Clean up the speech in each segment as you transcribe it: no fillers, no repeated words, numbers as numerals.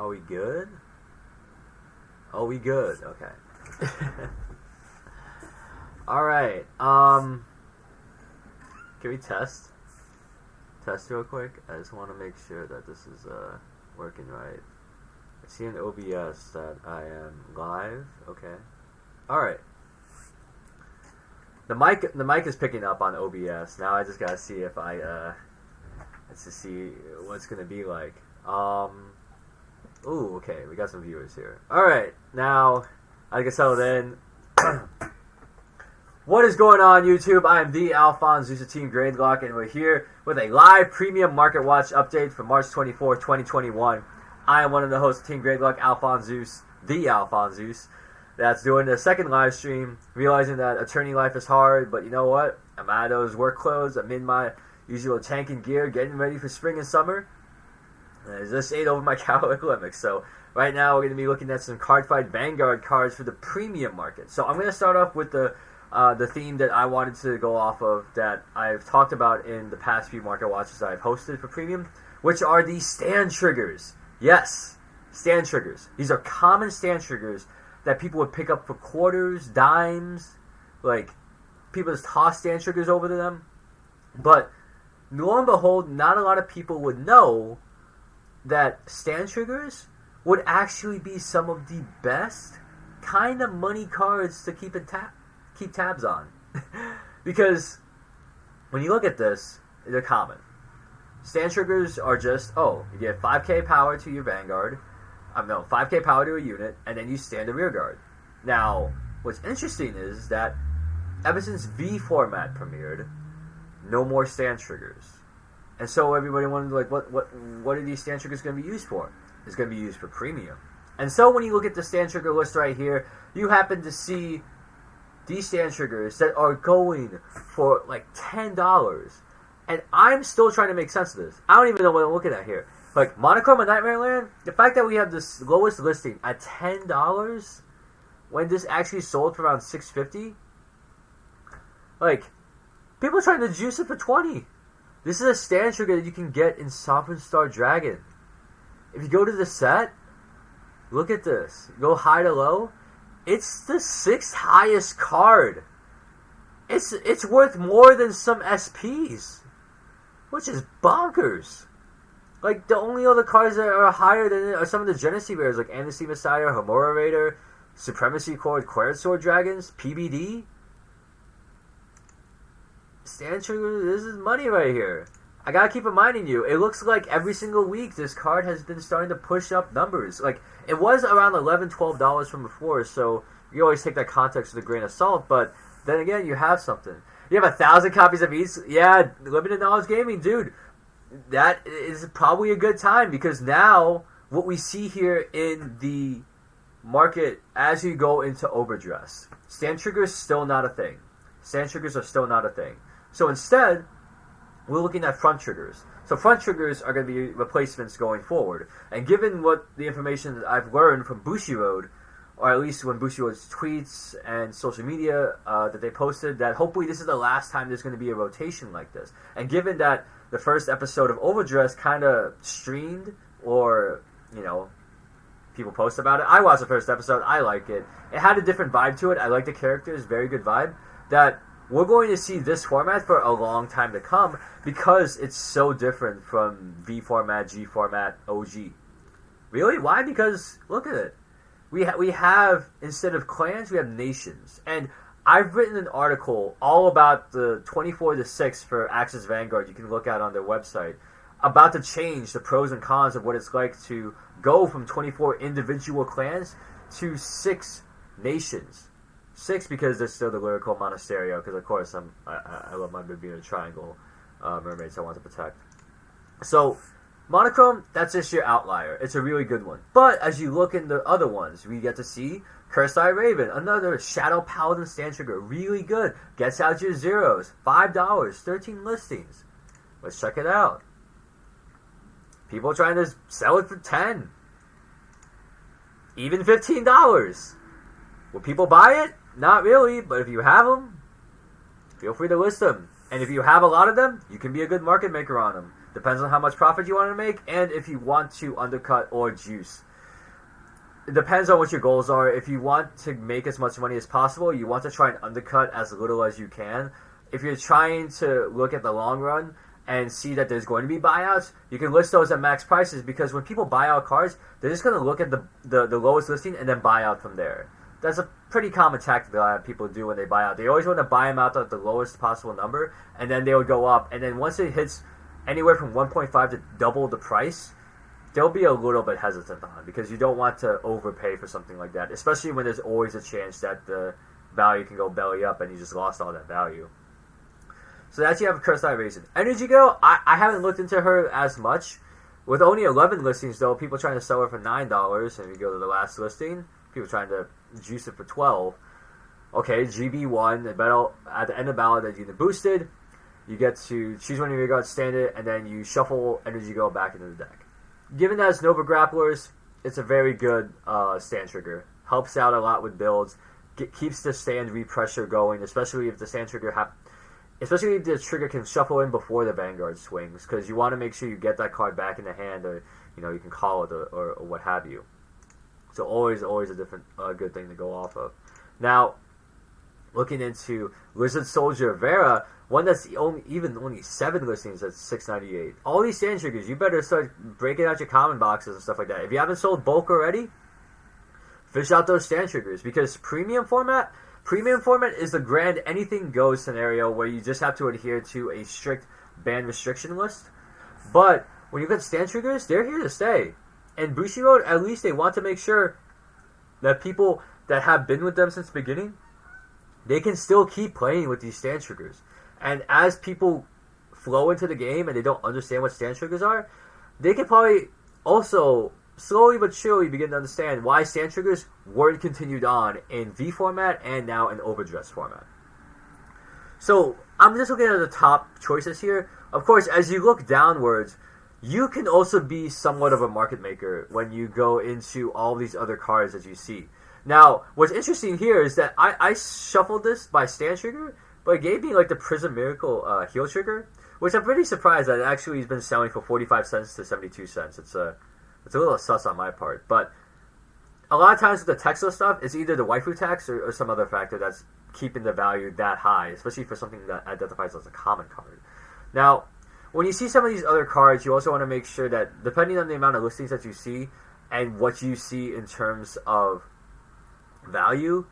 Are we good? Oh, we good. Okay. Alright. Can we test? Test real quick? I just want to make sure that this is working right. I see in OBS that I am live. Okay. Alright. The mic is picking up on OBS. Now I just gotta see if let's just see what it's gonna be like. Ooh, okay, we got some viewers here. Alright, now I get settled in. What is going on, YouTube? I am the AlphonZeus Team Gradelock, and we're here with a live premium market watch update for March 24, 2021. I am one of the hosts of Team Gradelock, AlphonZeus, the AlphonZeus, that's doing the second live stream, realizing that attorney life is hard, but you know what? I'm out of those work clothes. I'm in my usual tank and gear, getting ready for spring and summer. And I just ate over my Cowlick limits. So right now we're going to be looking at some Cardfight Vanguard cards for the premium market. So I'm going to start off with the theme that I wanted to go off of that I've talked about in the past few market watches I've hosted for premium, which are the stand triggers. Yes, stand triggers. These are common stand triggers that people would pick up for quarters, dimes, like people just toss stand triggers over to them. But lo and behold, not a lot of people would know that stand triggers would actually be some of the best kind of money cards to keep tabs on. Because when you look at this, they're common. Stand triggers are just, you get 5k power to your Vanguard, 5k power to a unit, and then you stand a rear guard. Now, what's interesting is that ever since V format premiered, no more stand triggers. And so everybody wondered, like, what are these stand triggers going to be used for? It's going to be used for premium. And so when you look at the stand trigger list right here, you happen to see these stand triggers that are going for like $10. And I'm still trying to make sense of this. I don't even know what I'm looking at here. Like, Monochrome and Nightmare Land, the fact that we have this lowest listing at $10 when this actually sold for around $6.50, like, people are trying to juice it for $20. This is a stand trigger that you can get in Sovereign Star Dragon. If you go to the set, look at this. Go high to low. It's the 6th highest card. It's worth more than some SPs, which is bonkers. Like, the only other cards that are higher than it are some of the Genesee Rares, like Amnesty Messiah, Homura Raider, Supremacy Cord, Quarried Sword Dragons, PBD. Stand trigger, this is money right here. I gotta keep reminding you, it looks like every single week this card has been starting to push up numbers. Like, it was around $11, $12 from before, so you always take that context with a grain of salt, but then again, you have something. You have 1,000 copies of each. Yeah, Limited Knowledge Gaming, dude. That is probably a good time, because now what we see here in the market as you go into overdress, stand triggers still not a thing. Stand triggers are still not a thing. So instead, we're looking at front triggers. So front triggers are going to be replacements going forward. And given what the information that I've learned from Bushiroad, or at least when Bushiroad's tweets and social media that they posted, that hopefully this is the last time there's going to be a rotation like this. And given that the first episode of Overdress kind of streamed, or, you know, people post about it. I watched the first episode. I like it. It had a different vibe to it. I like the characters. Very good vibe. That we're going to see this format for a long time to come, because it's so different from V format, G format, OG. Really? Why? Because look at it. We have, instead of clans, we have nations. And I've written an article all about the 24-6 for Axis Vanguard. You can look at on their website about the change, the pros and cons of what it's like to go from 24 individual clans to 6 nations. 6 because there's still the lyrical monasterio, because of course I love my Bermuda Triangle mermaids I want to protect. So Monochrome, that's just your outlier. It's a really good one. But as you look in the other ones, we get to see Cursed Eye Raven, another Shadow Paladin stand trigger, really good. Gets out your zeros, $5, 13 listings. Let's check it out. People trying to sell it for $10, even $15. Will people buy it? Not really, but if you have them, feel free to list them. And if you have a lot of them, you can be a good market maker on them. Depends on how much profit you want to make, and if you want to undercut or juice. it depends on what your goals are. If you want to make as much money as possible, you want to try and undercut as little as you can. If you're trying to look at the long run and see that there's going to be buyouts, you can list those at max prices, because when people buy out cars, they're just going to look at the lowest listing and then buy out from there. That's a pretty common tactic that a lot of people do when they buy out. They always want to buy them out at the lowest possible number, and then they would go up. And then once it hits anywhere from 1.5 to double the price, they'll be a little bit hesitant on, because you don't want to overpay for something like that, especially when there's always a chance that the value can go belly up and you just lost all that value. So that's you have Cursed Eye Raisin. Energy Girl, I haven't looked into her as much. With only 11 listings, though, people trying to sell her for $9, and if you go to the last listing, people trying to juice it for $12. Okay, GB1, the battle, at the end of battle that you boosted, you get to choose one of your guards, stand it, and then you shuffle Energy Girl back into the deck. Given that it's Nova Grapplers, it's a very good stand trigger. Helps out a lot with builds. Keeps the stand repressure going, especially if the stand trigger especially if the trigger can shuffle in before the Vanguard swings, because you want to make sure you get that card back in the hand, or you can call it or what have you. So always a different good thing to go off of. Now, looking into Lizard Soldier Vera, one that's only 7 listings at $6.98. All these stand triggers, you better start breaking out your common boxes and stuff like that. If you haven't sold bulk already, fish out those stand triggers, because premium format is the grand anything goes scenario where you just have to adhere to a strict ban restriction list. But when you get stand triggers, they're here to stay. And Bushiroad, at least they want to make sure that people that have been with them since the beginning, they can still keep playing with these stand triggers. And as people flow into the game and they don't understand what stand triggers are, they can probably also slowly but surely begin to understand why stand triggers weren't continued on in V format and now in overdress format. So I'm just looking at the top choices here. Of course, as you look downwards, you can also be somewhat of a market maker when you go into all these other cards that you see. Now, what's interesting here is that I shuffled this by stand trigger, but it gave me like the Prism Miracle heal trigger, which I'm pretty surprised that it actually has been selling for 45 cents to 72 cents. It's a little sus on my part, but a lot of times with the Texas stuff, it's either the waifu tax or some other factor that's keeping the value that high, especially for something that identifies as a common card. Now, when you see some of these other cards, you also want to make sure that depending on the amount of listings that you see and what you see in terms of value,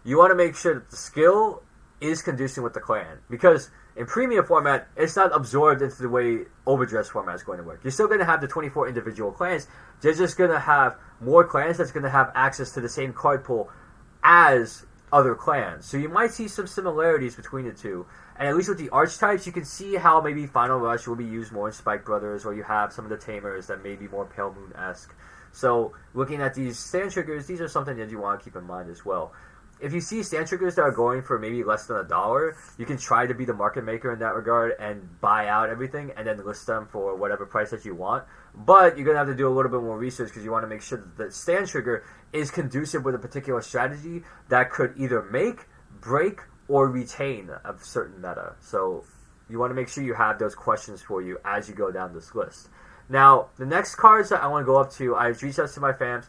you want to make sure that the skill is conducive with the clan, because in premium format, it's not absorbed into the way overdress format is going to work. You're still going to have the 24 individual clans. They're just going to have more clans that's going to have access to the same card pool as other clans. So you might see some similarities between the two. And at least with the archetypes, you can see how maybe Final Rush will be used more in Spike Brothers, or you have some of the Tamers that may be more Pale Moon-esque. So looking at these stand triggers, these are something that you want to keep in mind as well. If you see stand triggers that are going for maybe less than $1, you can try to be the market maker in that regard and buy out everything and then list them for whatever price that you want. But you're going to have to do a little bit more research, because you want to make sure that the stand trigger is conducive with a particular strategy that could either make, break, or retain a certain meta. So you want to make sure you have those questions for you as you go down this list. Now, the next cards that I want to go up to, I've reached out to my fans.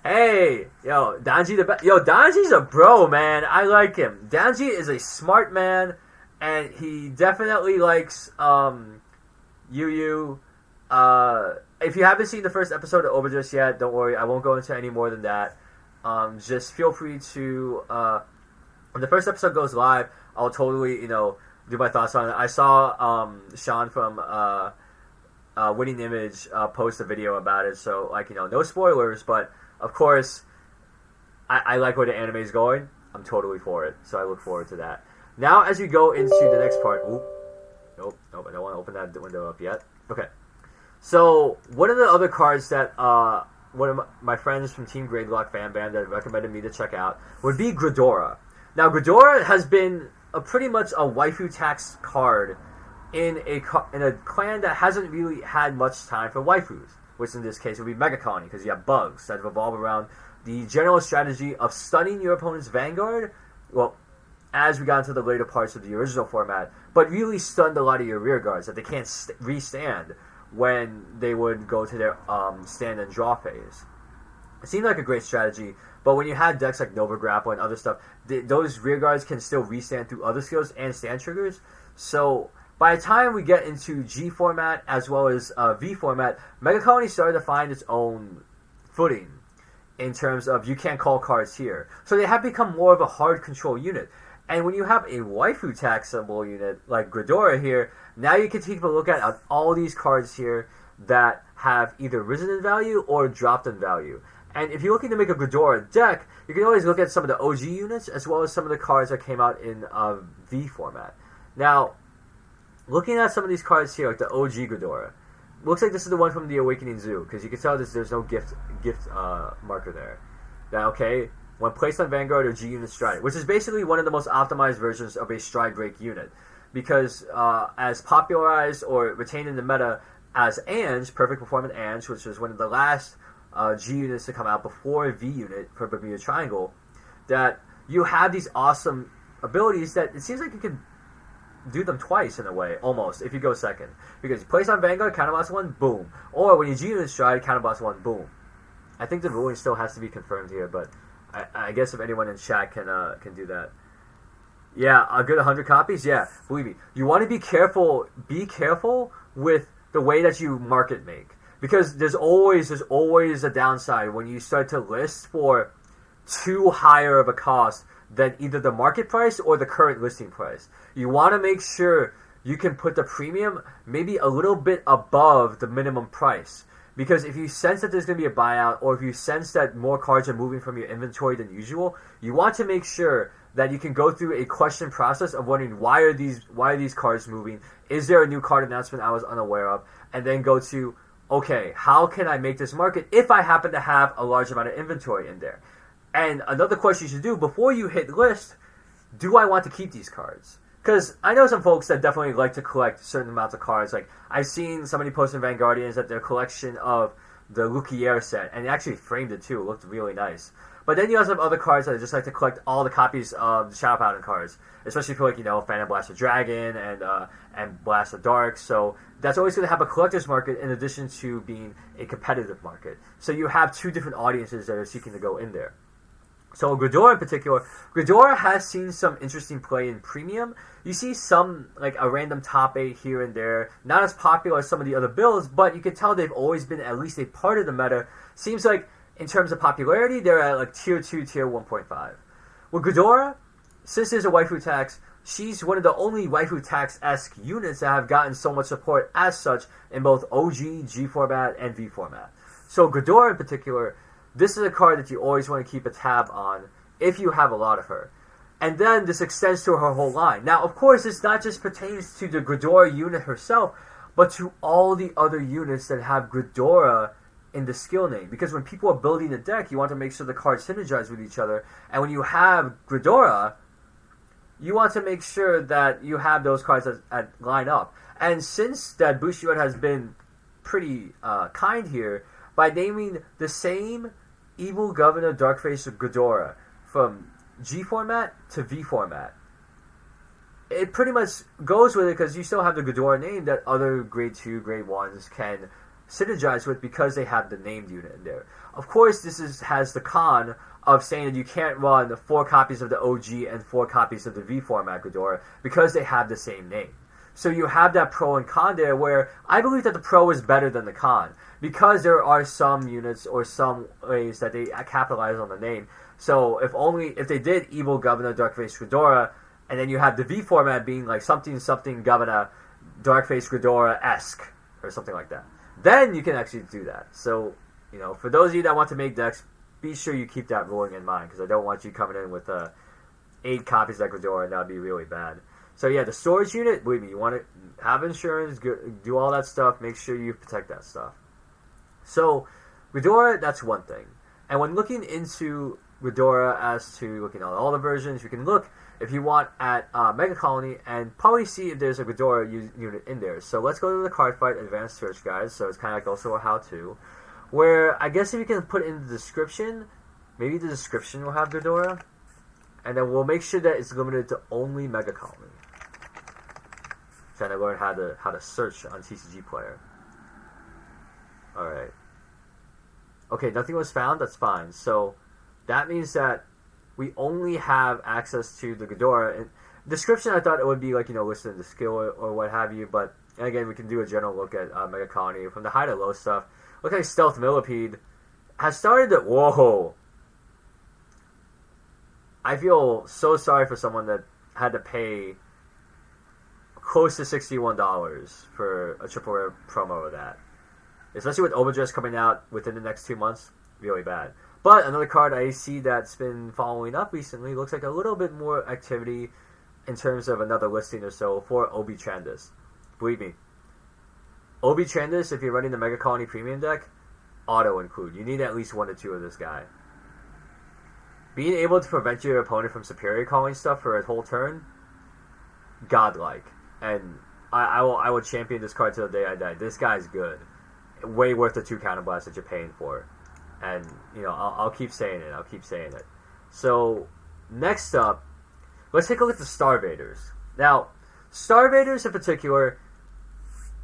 Hey, Danji Danji's a bro, man. I like him. Danji is a smart man, and he definitely likes Yu. If you haven't seen the first episode of Overdress yet, don't worry. I won't go into any more than that. Just feel free to, when the first episode goes live, I'll totally, do my thoughts on it. I saw Sean from Winning Image post a video about it, so, no spoilers, but of course, I like where the anime is going. I'm totally for it, so I look forward to that. Now, as we go into the next part... Nope, I don't want to open that window up yet. Okay. So, one of the other cards that one of my friends from Team Gradelock fan band that recommended me to check out would be Ghidorah. Now, Ghidorah has been pretty much a waifu tax card in a clan that hasn't really had much time for waifus, which in this case would be Mega Colony, because you have bugs that revolve around the general strategy of stunning your opponent's Vanguard, well, as we got into the later parts of the original format, but really stunned a lot of your rear guards that they can't restand, when they would go to their stand and draw phase. It seemed like a great strategy, but when you had decks like Nova Grapple and other stuff, those rear guards can still restand through other skills and stand triggers. So by the time we get into G format as well as V format, Mega Colony started to find its own footing in terms of you can't call cards here. So they have become more of a hard control unit. And when you have a waifu tax symbol unit like Gradora here, now you can take a look at all these cards here that have either risen in value or dropped in value. And if you're looking to make a Gradora deck, you can always look at some of the OG units as well as some of the cards that came out in V format. Now, looking at some of these cards here, like the OG Gradora, looks like this is the one from the Awakening Zoo, because you can tell there's no gift marker there. Now, okay, when placed on Vanguard or G unit Stride, which is basically one of the most optimized versions of a Stride Break unit, because as popularized or retained in the meta as Ange, Perfect Performance Ange, which was one of the last G units to come out before V unit for Bermuda Triangle, that you have these awesome abilities that it seems like you can do them twice in a way, almost, if you go second. Because you place on Vanguard, counterblast 1, boom. Or when you G unit Stride, counterblast 1, boom. I think the ruling still has to be confirmed here, but I guess if anyone in chat can do that. Yeah, a good 100 copies? Yeah, believe me. You want to be careful with the way that you market make. Because there's always a downside when you start to list for too higher of a cost than either the market price or the current listing price. You want to make sure you can put the premium maybe a little bit above the minimum price. Because if you sense that there's going to be a buyout, or if you sense that more cards are moving from your inventory than usual, you want to make sure that you can go through a question process of wondering why are these cards moving? Is there a new card announcement I was unaware of? And then go to, okay, how can I make this market if I happen to have a large amount of inventory in there? And another question you should do before you hit list, do I want to keep these cards? Because I know some folks that definitely like to collect certain amounts of cards. Like, I've seen somebody post in Vanguardians that their collection of the Luquier set, and they actually framed it too. It looked really nice. But then you also have other cards that just like to collect all the copies of the Shadow Paladin cards, especially for, like, you know, Phantom Blast of Dragon and Blast of Dark. So that's always going to have a collector's market in addition to being a competitive market. So you have two different audiences that are seeking to go in there. So Gradora in particular, Gradora has seen some interesting play in premium. You see some, like, a random top 8 here and there. Not as popular as some of the other builds, but you can tell they've always been at least a part of the meta. Seems like, in terms of popularity, they're at, like, tier 2, tier 1.5. With Gradora, since there's a waifu tax, she's one of the only waifu tax-esque units that have gotten so much support as such in both OG, G format, and V format. So Gradora in particular, this is a card that you always want to keep a tab on if you have a lot of her. And then this extends to her whole line. Now, of course, this not just pertains to the Gradora unit herself, but to all the other units that have Gradora in the skill name. Because when people are building a deck, you want to make sure the cards synergize with each other. And when you have Gradora, you want to make sure that you have those cards that line up. And since that Bushiroad has been pretty kind here, by naming the same Evil Governor Darkface Gradora from G format to V format, it pretty much goes with it because you still have the Gradora name that other grade 2, grade 1s can synergize with because they have the named unit in there. Of course, this has the con of saying that you can't run 4 copies of the OG and 4 copies of the V format Gradora because they have the same name. So you have that pro and con there, where I believe that the pro is better than the con, because there are some units or some ways that they capitalize on the name. So if they did Evil Governor Darkface Gradora, and then you have the V format being like something Governor Darkface Gradora-esque or something like that, then you can actually do that. So, you know, for those of you that want to make decks, be sure you keep that ruling in mind, because I don't want you coming in with 8 copies of Gradora, and that would be really bad. So yeah, the storage unit, believe me, you want to have insurance, do all that stuff, make sure you protect that stuff. So, Gradora, that's one thing. And when looking into Gradora as to looking at all the versions, you can look, if you want, at Mega Colony and probably see if there's a Gradora unit in there. So let's go to the Card Fight Advanced Search Guide, so it's kind of like also a how-to, where I guess if you can put in the description, maybe the description will have Gradora, and then we'll make sure that it's limited to only Mega Colony. Trying to learn how to search on TCG Player. Alright. Okay, nothing was found. That's fine. So that means that we only have access to the Ghidorah. And description, I thought it would be like, listed in the skill or what have you. But again, we can do a general look at Mega Colony. From the high to low stuff, looks like Stealth Millipede has started to... Whoa! I feel so sorry for someone that had to pay close to $61 for a triple rare promo of that. Especially with Overdress coming out within the next 2 months, really bad. But another card I see that's been following up recently looks like a little bit more activity in terms of another listing or so for Obi Trandis. Believe me, Obi Trandis, if you're running the Mega Colony Premium deck, auto include. You need at least 1 or 2 of this guy. Being able to prevent your opponent from superior calling stuff for a whole turn, godlike. And I will champion this card till the day I die. This guy's good. Way worth the 2 counterblasts that you're paying for. And, I'll keep saying it. I'll keep saying it. So, next up, let's take a look at the Starvaders. Now, Starvaders in particular,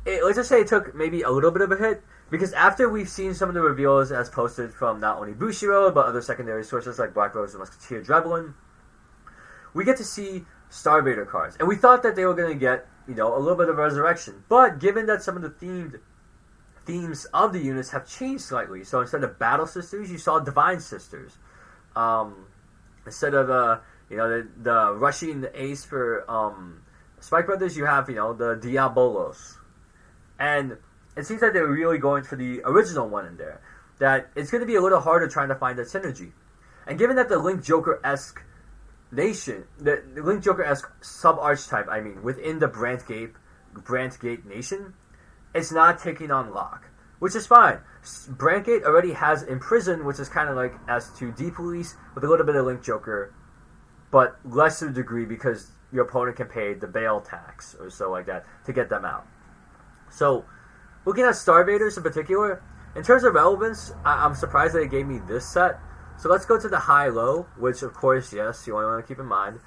let's just say it took maybe a little bit of a hit, because after we've seen some of the reveals as posted from not only Bushiroad, but other secondary sources like Black Rose and Musketeer Drevlin, we get to see Starvader cards. And we thought that they were going to get, a little bit of resurrection. But given that some of the themes of the units have changed slightly, so instead of Battle Sisters, you saw Divine Sisters. Instead of, the rushing ace for Spike Brothers, you have, the Diabolos. And it seems like they're really going for the original one in there. That it's going to be a little harder trying to find that synergy. And given that the Link Joker-esque nation, the Link Joker-esque sub-archetype, within the Brantgate nation, it's not taking on Lock, which is fine. Brantgate already has Imprison, which is kind of like S2D Police, with a little bit of Link Joker, but lesser degree because your opponent can pay the bail tax or so like that to get them out. So, looking at Starvaders in particular, in terms of relevance, I'm surprised that it gave me this set. So let's go to the high-low, which of course, yes, you only want to keep in mind.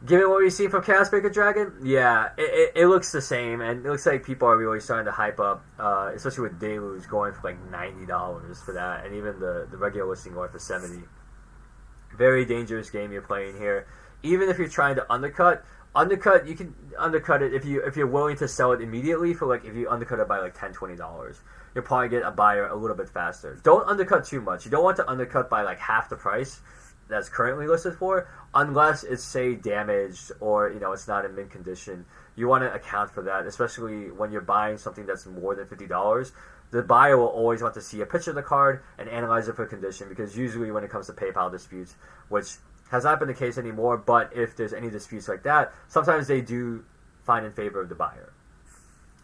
Given what we've seen from Chaos Breaker Dragon, yeah, it looks the same, and it looks like people are really starting to hype up, especially with Deluge going for like $90 for that, and even the regular listing going for $70. Very dangerous game you're playing here. Even if you're trying to undercut, you can undercut it if you're willing to sell it immediately for if you undercut it by like $10, $20. You'll probably get a buyer a little bit faster. Don't undercut too much. You don't want to undercut by like half the price that's currently listed for, unless it's, say, damaged or, it's not in mint condition. You want to account for that, especially when you're buying something that's more than $50. The buyer will always want to see a picture of the card and analyze it for condition, because usually when it comes to PayPal disputes, which has not been the case anymore, but if there's any disputes like that, sometimes they do find in favor of the buyer.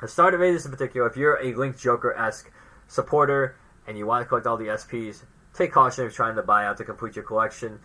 The Starter Raiders in particular, if you're a Link Joker-esque supporter and you want to collect all the SPs, take caution if trying to buy out to complete your collection.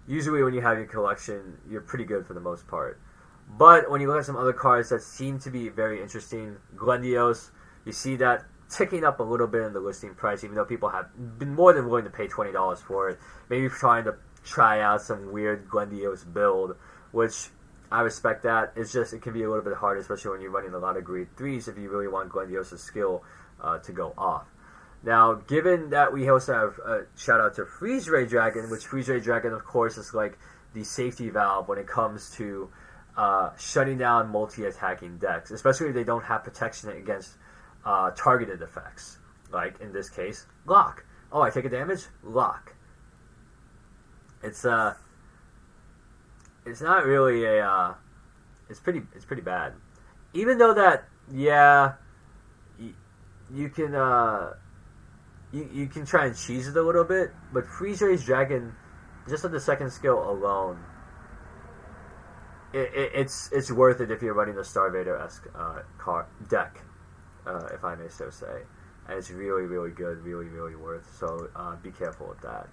Usually when you have your collection, you're pretty good for the most part. But when you look at some other cards that seem to be very interesting, Glendios, you see that ticking up a little bit in the listing price, even though people have been more than willing to pay $20 for it. Maybe trying to try out some weird Glendios build, which I respect that. It's just, it can be a little bit hard, especially when you're running a lot of grade 3s if you really want Glendios' skill to go off. Now, given that we also have a shout out to Freeze Ray Dragon, which Freeze Ray Dragon, of course, is like the safety valve when it comes to shutting down multi-attacking decks, especially if they don't have protection against targeted effects. Like in this case, Lock. Oh, I take a damage? Lock. It's not really a it's pretty bad. Even though that, yeah, you can you can try and cheese it a little bit, but Freeze Ray's Dragon, just on the second skill alone, it's worth it if you're running the Starvader-esque deck, if I may so say. And it's really, really good, really, really worth. So be careful with that.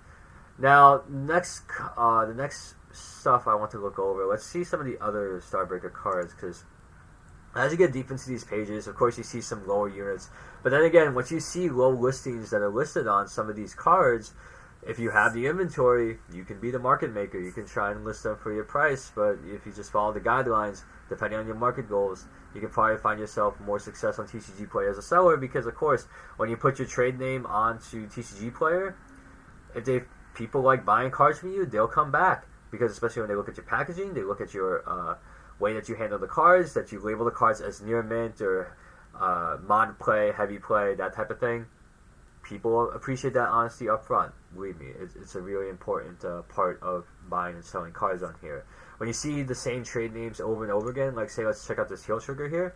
Now, the next stuff I want to look over, let's see some of the other Starbreaker cards, because as you get deep into these pages, of course you see some lower units. But then again, once you see low listings that are listed on some of these cards, if you have the inventory, you can be the market maker. You can try and list them for your price, but if you just follow the guidelines, depending on your market goals, you can probably find yourself more success on TCG Player as a seller because, of course, when you put your trade name onto TCG Player, if people like buying cards from you, they'll come back because especially when they look at your packaging, they look at your way that you handle the cards, that you label the cards as near mint or mod play, heavy play, that type of thing. People appreciate that honesty up front. Believe me, it's a really important part of buying and selling cards on here. When you see the same trade names over and over again, like say, let's check out this heel trigger here.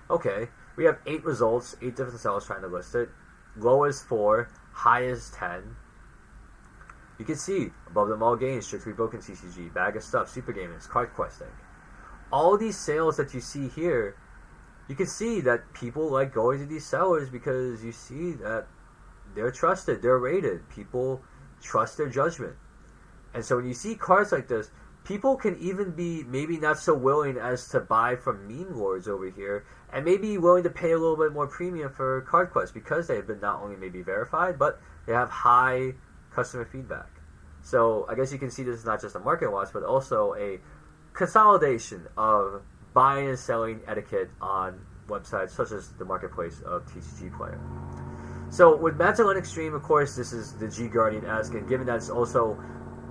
Okay, we have 8 results, 8 different sellers trying to list it. Low is 4, high is 10. You can see above them all gains, strictly broken TCG, bag of stuff, super gamers, card questing. All these sales that you see here, you can see that people like going to these sellers because you see that they're trusted, they're rated. People trust their judgment. And so when you see cards like this, people can even be maybe not so willing as to buy from meme lords over here and maybe willing to pay a little bit more premium for card quests because they've been not only maybe verified, but they have high customer feedback. So I guess you can see this is not just a market watch, but also a consolidation of buying and selling etiquette on websites such as the marketplace of TCG Player. So with Magdalene Extreme, of course, this is the G Guardian-esque, and given that it's also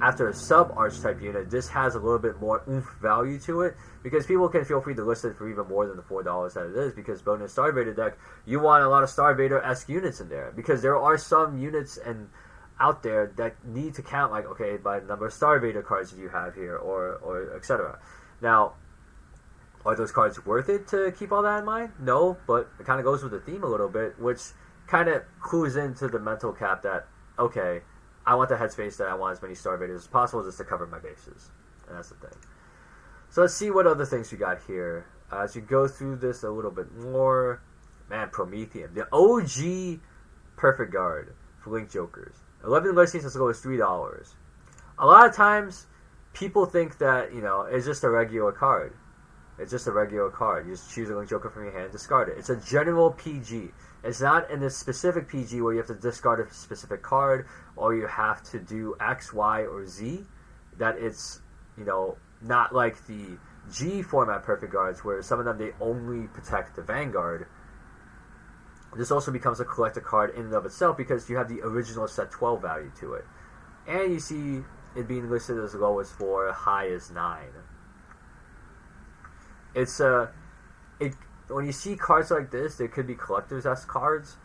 after a sub-archetype unit, this has a little bit more oomph value to it, because people can feel free to list it for even more than the $4 that it is, because bonus Star Vader deck, you want a lot of Star Vader-esque units in there, because there are some units out there that need to count, like, okay, by the number of Star Vader cards that you have here, or etc. Now, are those cards worth it to keep all that in mind? No, but it kind of goes with the theme a little bit, which kind of clues into the mental cap that, okay, I want the headspace that I want as many Star Vaders as possible just to cover my bases. And that's the thing. So let's see what other things we got here. As you go through this a little bit more, man, Prometheum. The OG Perfect Guard for Link Jokers. 11 listings as low as $3. A lot of times, people think that, it's just a regular card. It's just a regular card. You just choose a Link Joker from your hand and discard it. It's a general PG. It's not in a specific PG where you have to discard a specific card or you have to do X, Y, or Z. That it's, not like the G format Perfect Guards where some of them, they only protect the Vanguard. This also becomes a collector card in and of itself because you have the original set 12 value to it. And you see it being listed as low as 4, high as 9. When you see cards like this, they could be collectors-esque cards,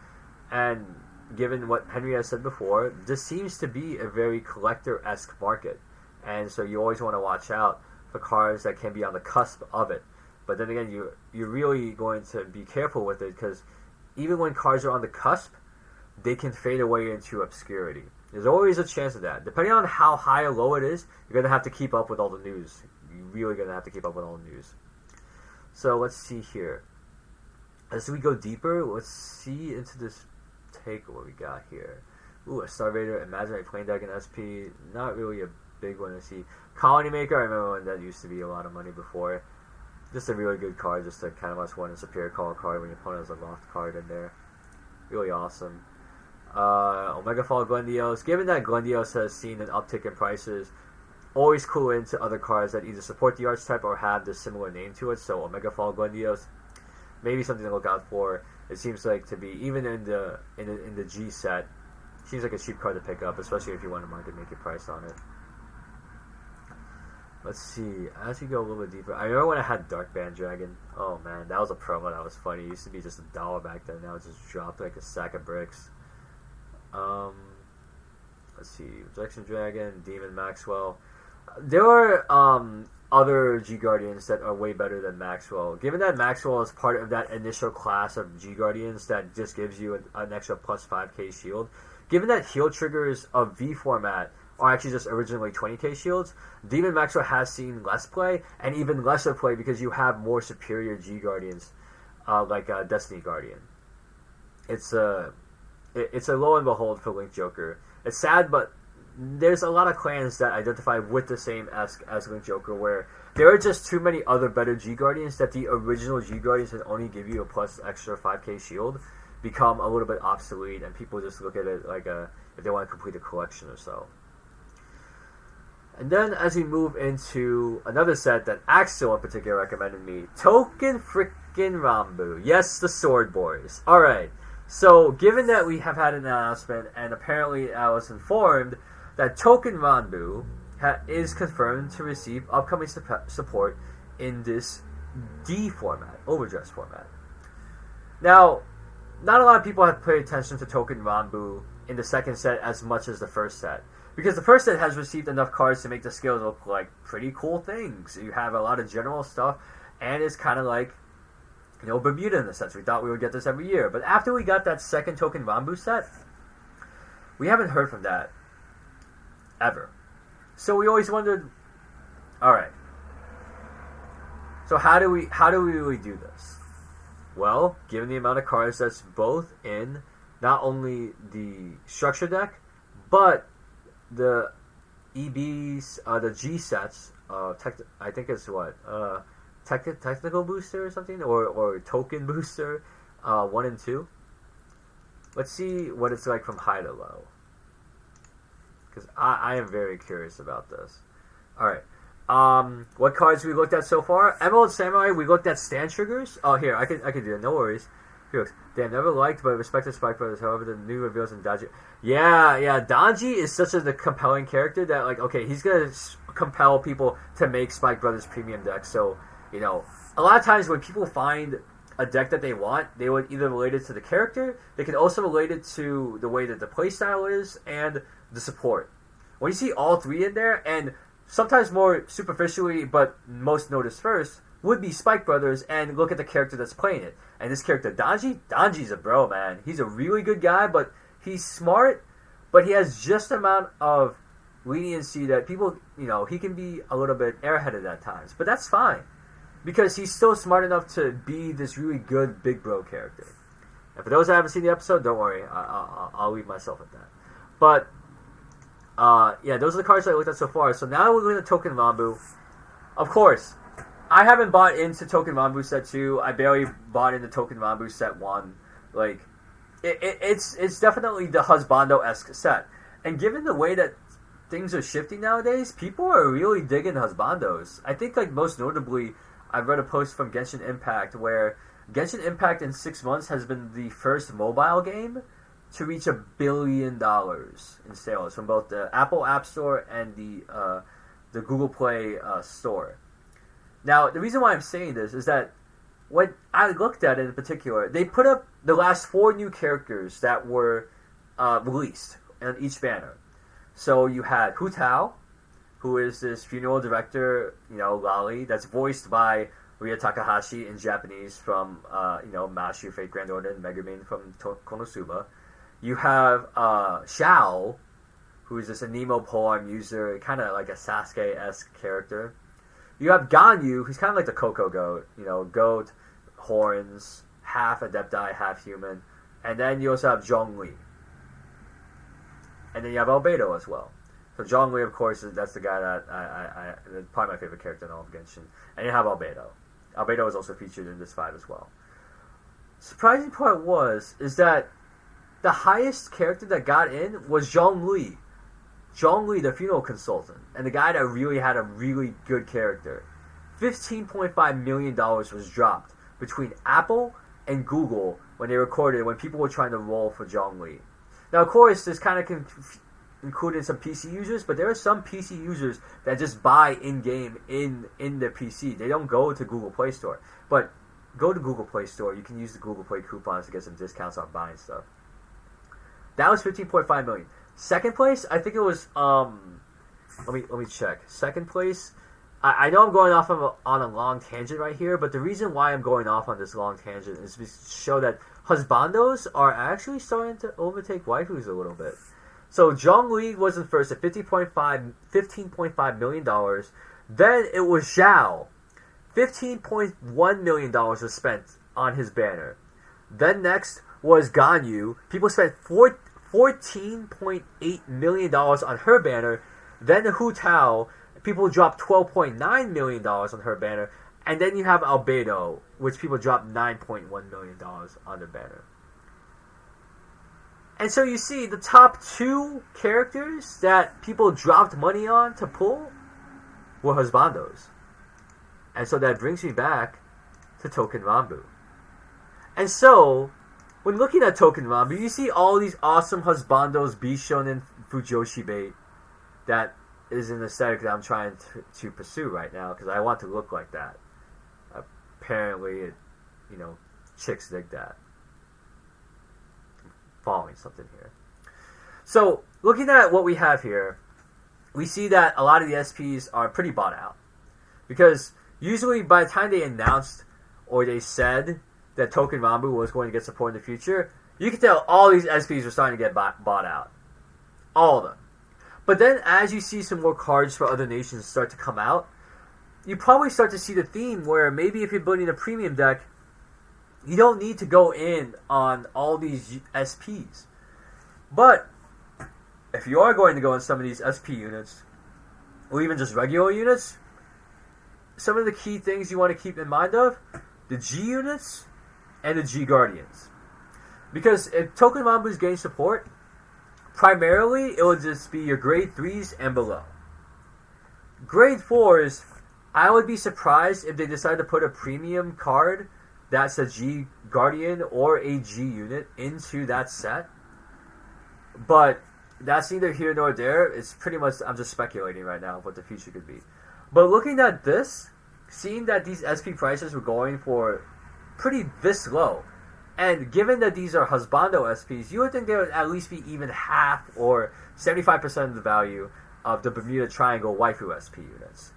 and given what Henry has said before, this seems to be a very collector-esque market, and so you always want to watch out for cards that can be on the cusp of it. But then again, you're really going to be careful with it, because even when cards are on the cusp, they can fade away into obscurity. There's always a chance of that. Depending on how high or low it is, you're going to have to keep up with all the news. You're really going to have to keep up with all the news. So let's see here. As we go deeper, let's see into this take what we got here. Ooh, a Star Vader, Imaginary Plane Deck, and SP. Not really a big one to see. Colony Maker, I remember when that used to be a lot of money before. Just a really good card, just a kind of must win a superior call card when your opponent has a loft card in there. Really awesome. Omega Fall Glendios. Given that Glendios has seen an uptick in prices, always clue into other cards that either support the archetype or have the similar name to it. So Omega Fall Glendios, maybe something to look out for. It seems like to be, even in the G set, seems like a cheap card to pick up, especially if you want to market make your price on it. Let's see, as we go a little bit deeper, I remember when I had Dark Band Dragon. Oh man, that was a promo that was funny. It used to be just $1 back then, now it just dropped like a sack of bricks. Let's see, Rejection Dragon, Demon Maxwell. There are other G Guardians that are way better than Maxwell. Given that Maxwell is part of that initial class of G Guardians that just gives you an extra plus 5k shield, given that heal triggers of V format are actually just originally 20k shields, Demon Maxwell has seen less play, and even lesser play because you have more superior G Guardians, like Destiny Guardian. It's a lo and behold for Link Joker. It's sad, but there's a lot of clans that identify with the same esque as Link Joker, where there are just too many other better G Guardians that the original G Guardians that only give you a plus extra 5k shield become a little bit obsolete, and people just look at it like if they want to complete a collection or so. And then as we move into another set that Axel in particular recommended me, Token Frickin' Ranbu. Yes, the Sword Boys. Alright, so given that we have had an announcement, and apparently I was informed that Token Ranbu is confirmed to receive upcoming support in this D format, overdress format. Now, not a lot of people have paid attention to Token Ranbu in the second set as much as the first set, because the first set has received enough cards to make the skills look like pretty cool things. You have a lot of general stuff, and it's kind of like, you know, Bermuda in the sense. We thought we would get this every year, but after we got that second Token Ranbu set, we haven't heard from that ever. So we always wondered, all right, so how do we really do this? Well, given the amount of cards that's both in not only the structure deck, but the EBs, the G sets, I think it's what, technical booster or something, or token booster, 1 and 2. Let's see what it's like from high to low, because I am very curious about this. All right. What cards we looked at so far? Emerald Samurai, we looked at stand triggers. Oh, here, I could do it, no worries. Here, they have never liked but respected Spike Brothers, however, the new reveals in Daji. Yeah, Daji is such a compelling character that, like, okay, he's gonna compel people to make Spike Brothers premium decks. So, you know, a lot of times when people find a deck that they want, they would either relate it to the character, they can also relate it to the way that the playstyle is, and the support. When you see all three in there, and sometimes more superficially, but most noticed first, would be Spike Brothers, and look at the character that's playing it. And this character, Danji's a bro, man. He's a really good guy, but he's smart, but he has just amount of leniency that people, you know, he can be a little bit airheaded at times. But that's fine, because he's still smart enough to be this really good big bro character. And for those that haven't seen the episode, don't worry, I'll leave myself at that. But yeah, those are the cards I looked at so far. So now we're going to Token Ranbu. Of course, I haven't bought into Token Ranbu set 2. I barely bought into Token Ranbu set 1. Like, it's definitely the Husbando-esque set. And given the way that things are shifting nowadays, people are really digging Husbandos. I think, like, most notably, I've read a post from Genshin Impact where Genshin Impact in 6 months has been the first mobile game to reach $1 billion in sales from both the Apple App Store and the Google Play Store. Now, the reason why I'm saying this is that when I looked at it in particular, they put up the last 4 new characters that were released on each banner. So you had Hu Tao, who is this funeral director, you know, Lali, that's voiced by Ria Takahashi in Japanese from, you know, Master Fate Grand Order and Megumin from Konosuba. You have Xiao, who is this Anemo polearm user, kind of like a Sasuke-esque character. You have Ganyu, who's kind of like the Coco Goat, you know, goat, horns, half Adepti, half human. And then you also have Zhongli. And then you have Albedo as well. So Zhongli, of course, that's the guy that that's probably my favorite character in all of Genshin. And you have Albedo. Albedo was also featured in this fight as well. Surprising part is that the highest character that got in was Zhongli. Zhongli, the funeral consultant, and the guy that really had a really good character. $15.5 million was dropped between Apple and Google when they recorded, when people were trying to roll for Zhongli. Now, of course, this kind of included some PC users, but there are some PC users that just buy in-game in their PC. They don't go to Google Play Store. But go to Google Play Store. You can use the Google Play coupons to get some discounts on buying stuff. That was $15.5 million. Second place, I think it was let me check. Second place, I know I'm going off on a long tangent right here, but the reason why I'm going off on this long tangent is to show that husbandos are actually starting to overtake waifus a little bit. So Zhongli was in first at $15.5 million. Then it was Xiao. $15.1 million was spent on his banner. Then next was Ganyu. People spent $14.8 million on her banner. Then Hu Tao, people dropped $12.9 million on her banner. And then you have Albedo, which people dropped $9.1 million on their banner. And so you see the top 2 characters that people dropped money on to pull were husbandos. And so that brings me back to Token Ranbu. And so, when looking at Token Ranbu, you see all these awesome husbandos, Bishon and Fujoshi bait. That is an aesthetic that I'm trying to pursue right now because I want to look like that. Apparently, chicks dig that. I'm following something here. So, looking at what we have here, we see that a lot of the SPs are pretty bought out. Because usually by the time they announced or they said that Token Ranbu was going to get support in the future, you can tell all these SPs are starting to get bought out. All of them. But then as you see some more cards for other nations start to come out, you probably start to see the theme where maybe if you're building a premium deck, you don't need to go in on all these SPs. But if you are going to go in some of these SP units, or even just regular units, some of the key things you want to keep in mind of, the G units and the G Guardians. Because if Token Ranbu's gain support, primarily it will just be your grade 3s and below. Grade 4s, I would be surprised if they decide to put a premium card that's a G Guardian or a G unit into that set. But that's neither here nor there. It's pretty much, I'm just speculating right now what the future could be. But looking at this, seeing that these SP prices were going for pretty this low, and given that these are husbando SPs, you would think they would at least be even half or 75% of the value of the Bermuda Triangle waifu SP units.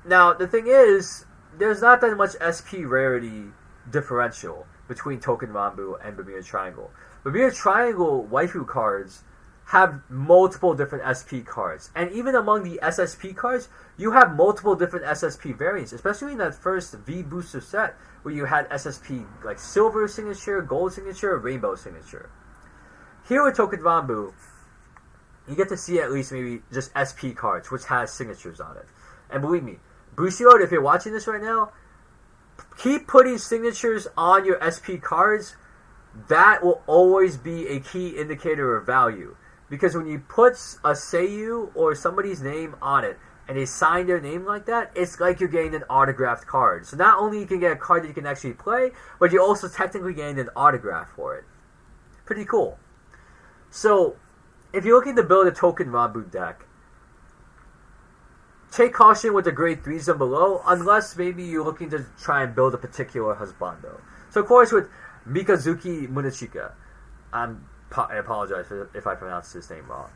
Now, the thing is, there's not that much SP rarity differential between Token Ranbu and Bermuda Triangle. Bermuda Triangle waifu cards have multiple different SP cards. And even among the SSP cards, you have multiple different SSP variants, especially in that first V booster set where you had SSP like silver signature, gold signature, rainbow signature. Here with Token Ranbu, you get to see at least maybe just SP cards, which has signatures on it. And believe me, Bushiroad, if you're watching this right now, keep putting signatures on your SP cards. That will always be a key indicator of value. Because when you put a Seiyu or somebody's name on it, and they sign their name like that, it's like you're getting an autographed card. So not only you can get a card that you can actually play, but you're also technically getting an autograph for it. Pretty cool. So, if you're looking to build a Token Ranbu deck, take caution with the grade 3s and below, unless maybe you're looking to try and build a particular husbando. So of course with Mikazuki Munechika, I apologize if I pronounced his name wrong.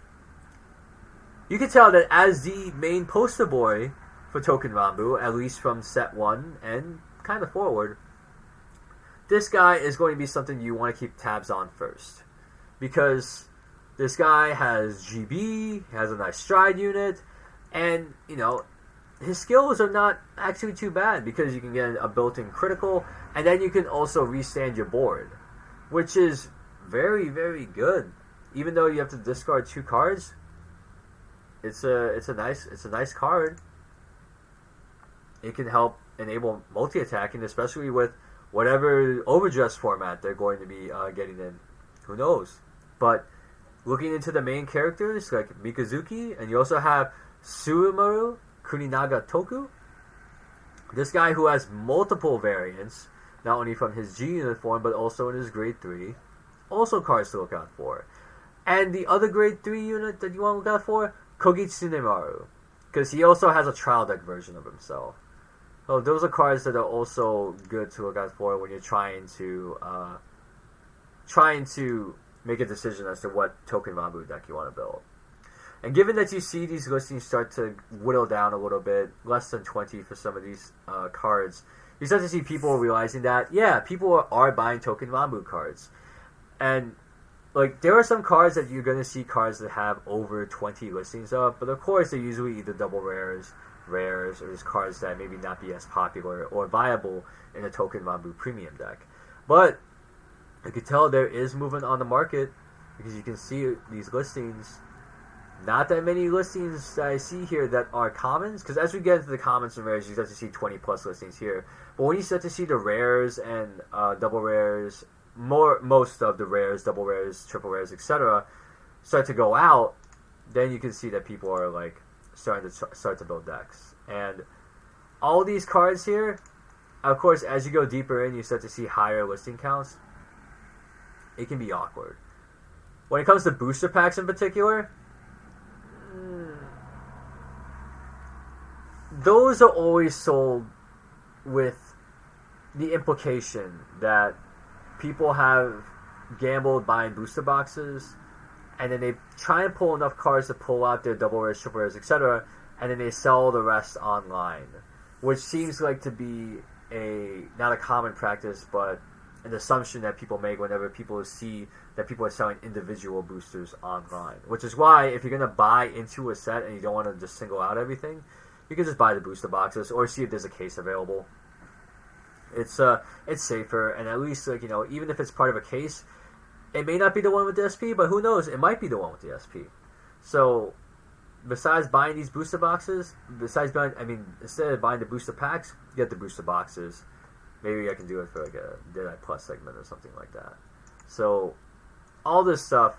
You can tell that as the main poster boy for Token Ranbu, at least from set 1 and kind of forward, this guy is going to be something you want to keep tabs on first. Because this guy has GB, he has a nice stride unit, and, his skills are not actually too bad because you can get a built-in critical, and then you can also restand your board, which is very, very good. Even though you have to discard 2 cards, it's a nice card. It can help enable multi-attacking, especially with whatever overdress format they're going to be getting in. Who knows? But looking into the main characters like Mikazuki, and you also have Surumaru Kuninaga Toku. This guy who has multiple variants, not only from his G uniform, but also in his grade 3. Also cards to look out for. And the other grade 3 unit that you want to look out for, Kogitsunemaru. Because he also has a trial deck version of himself. So those are cards that are also good to look out for when you're trying to make a decision as to what Token Ranbu deck you want to build. And given that you see these listings start to whittle down a little bit, less than 20 for some of these cards, you start to see people realizing that, yeah, people are buying Token Ranbu cards. And, there are some cards that you're going to see cards that have over 20 listings of, but of course they're usually either double rares, or just cards that maybe not be as popular or viable in a Token Ranbu premium deck. But you can tell there is movement on the market because you can see these listings. Not that many listings that I see here that are commons, because as we get into the commons and rares, you start to see 20 plus listings here. But when you start to see the rares and double rares, most of the rares, double rares, triple rares, etc., start to go out, then you can see that people are starting to start to build decks. And all these cards here, of course, as you go deeper in, you start to see higher listing counts. It can be awkward. When it comes to booster packs in particular, those are always sold with the implication that people have gambled buying booster boxes, and then they try and pull enough cards to pull out their double rares, triple rares, etc., and then they sell the rest online, which seems like to be not a common practice, but an assumption that people make whenever people see that people are selling individual boosters online. Which is why, if you're going to buy into a set and you don't want to just single out everything, you can just buy the booster boxes or see if there's a case available. It's safer, and at least, like, even if it's part of a case, it may not be the one with the SP, but who knows? It might be the one with the SP. So, besides buying these booster boxes, instead of buying the booster packs, get the booster boxes. Maybe I can do it for like a Deadeye Plus segment or something like that. So, all this stuff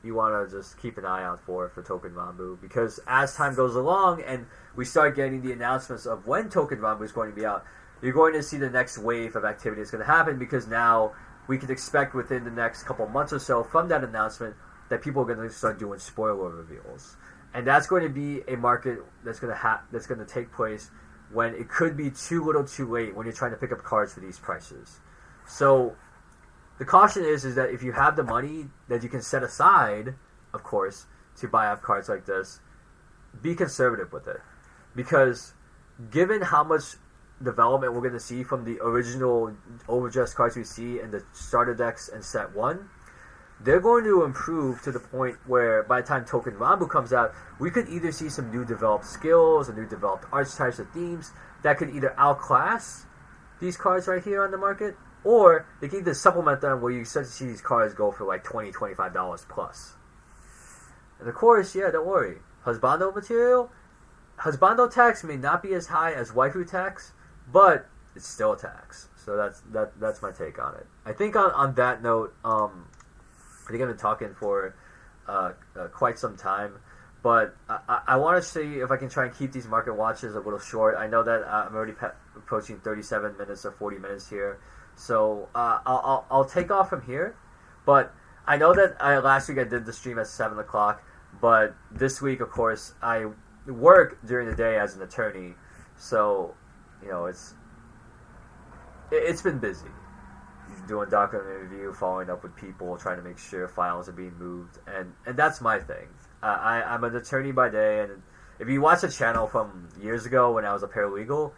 you want to just keep an eye out for Token Ranbu, because as time goes along and we start getting the announcements of when Token Ranbu is going to be out, you're going to see the next wave of activity that's going to happen, because now we can expect within the next couple months or so from that announcement that people are going to start doing spoiler reveals. And that's going to be a market that's going to take place when it could be too little too late when you're trying to pick up cards for these prices. So the caution is that if you have the money that you can set aside, of course, to buy up cards like this, be conservative with it. Because given how much development we're going to see from the original overdressed cards we see in the starter decks in set 1, they're going to improve to the point where by the time Token Ranbu comes out, we could either see some new developed skills, or new developed archetypes or themes that could either outclass these cards right here on the market, or they can either supplement them where you start to see these cards go for like $20, $25 plus. And of course, yeah, don't worry. Husbando material, Husbando tax may not be as high as waifu tax, but it's still a tax. So that's my take on it. I think on that note, I think I've been talking for quite some time, but I want to see if I can try and keep these market watches a little short. I know that I'm already approaching 37 minutes or 40 minutes here, so I'll take off from here. But I know that last week I did the stream at 7 o'clock, but this week, of course, I work during the day as an attorney, so it's been busy. Doing document review, following up with people, trying to make sure files are being moved, and that's my thing. I'm an attorney by day, and if you watch the channel from years ago when I was a paralegal,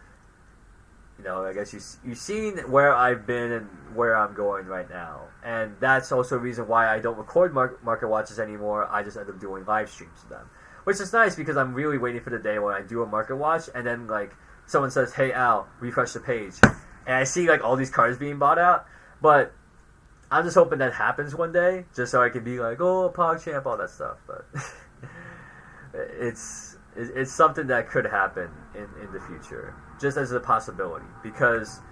I guess you've seen where I've been and where I'm going right now, and that's also a reason why I don't record market watches anymore. I just end up doing live streams of them, which is nice because I'm really waiting for the day when I do a market watch, and then like someone says, "Hey Al, refresh the page," and I see like all these cards being bought out. But I'm just hoping that happens one day, just so I can be like, "Oh, PogChamp," all that stuff. But it's something that could happen in the future, just as a possibility. Because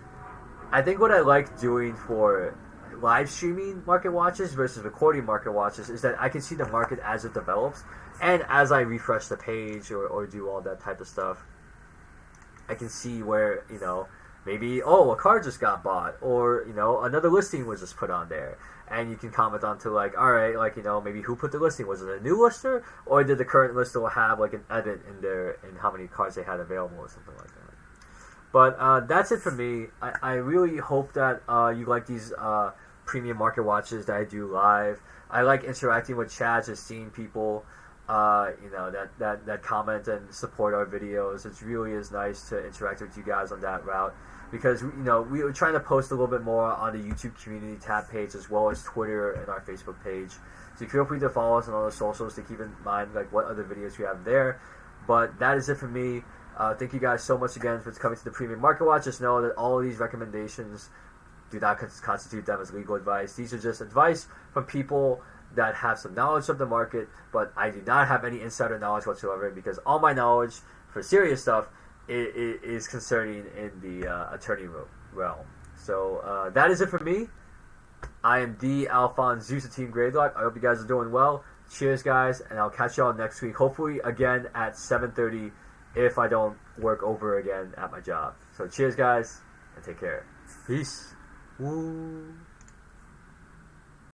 I think what I like doing for live streaming market watches versus recording market watches is that I can see the market as it develops, and as I refresh the page or do all that type of stuff, I can see where maybe, a card just got bought, or, another listing was just put on there. And you can comment on to like, all right, like, maybe who put the listing? Was it a new lister? Or did the current lister have like an edit in how many cards they had available or something like that? But that's it for me. I really hope that you like these premium market watches that I do live. I like interacting with chat, just seeing people, that comment and support our videos. It really is nice to interact with you guys on that route. Because, we were trying to post a little bit more on the YouTube community tab page, as well as Twitter and our Facebook page. So feel free to follow us on all the socials to keep in mind like what other videos we have there. But that is it for me. Thank you guys so much again for coming to the Premium Market Watch. Just know that all of these recommendations do not constitute them as legal advice. These are just advice from people that have some knowledge of the market, but I do not have any insider knowledge whatsoever, because all my knowledge for serious stuff is concerning in the attorney realm. So that is it for me. I am the AlphonZeus Team Gradelock. I hope you guys are doing well. cheers, guys, and I'll catch y'all next week. Hopefully, again at 7:30 if I don't work over again at my job. So cheers, guys, and take care. Peace. Woo.